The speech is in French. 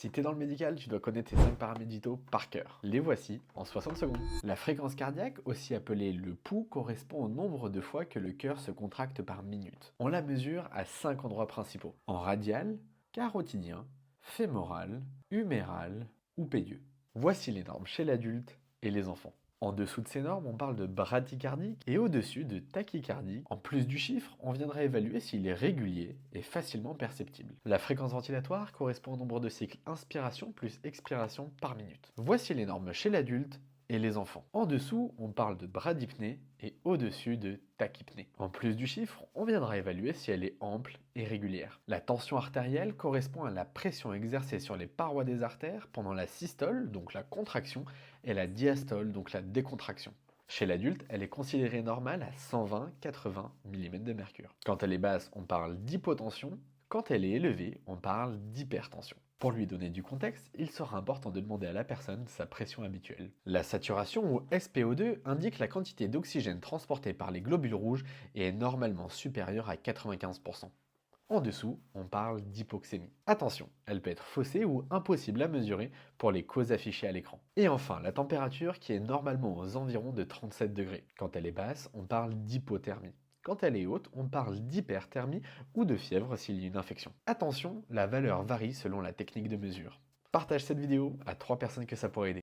Si t'es dans le médical, tu dois connaître tes 5 paramédicaux par cœur. Les voici en 60 secondes. La fréquence cardiaque, aussi appelée le pouls, correspond au nombre de fois que le cœur se contracte par minute. On la mesure à 5 endroits principaux. En radial, carotidien, fémoral, huméral ou pédieux. Voici les normes chez l'adulte et les enfants. En dessous de ces normes, on parle de bradycardie et au-dessus de tachycardie. En plus du chiffre, on viendra évaluer s'il est régulier et facilement perceptible. La fréquence ventilatoire correspond au nombre de cycles inspiration plus expiration par minute. Voici les normes chez l'adulte et les enfants. En dessous, on parle de bradypnée et au-dessus de tachypnée. En plus du chiffre, on viendra évaluer si elle est ample et régulière. La tension artérielle correspond à la pression exercée sur les parois des artères pendant la systole, donc la contraction, et la diastole, donc la décontraction. Chez l'adulte, elle est considérée normale à 120-80 mm de mercure. Quand elle est basse, on parle d'hypotension. Quand elle est élevée, on parle d'hypertension. Pour lui donner du contexte, il sera important de demander à la personne sa pression habituelle. La saturation ou SpO2 indique la quantité d'oxygène transportée par les globules rouges et est normalement supérieure à 95%. En dessous, on parle d'hypoxémie. Attention, elle peut être faussée ou impossible à mesurer pour les causes affichées à l'écran. Et enfin, la température qui est normalement aux environs de 37 degrés. Quand elle est basse, on parle d'hypothermie. Quand elle est haute, on parle d'hyperthermie ou de fièvre s'il y a une infection. Attention, la valeur varie selon la technique de mesure. Partage cette vidéo à 3 personnes que ça pourrait aider.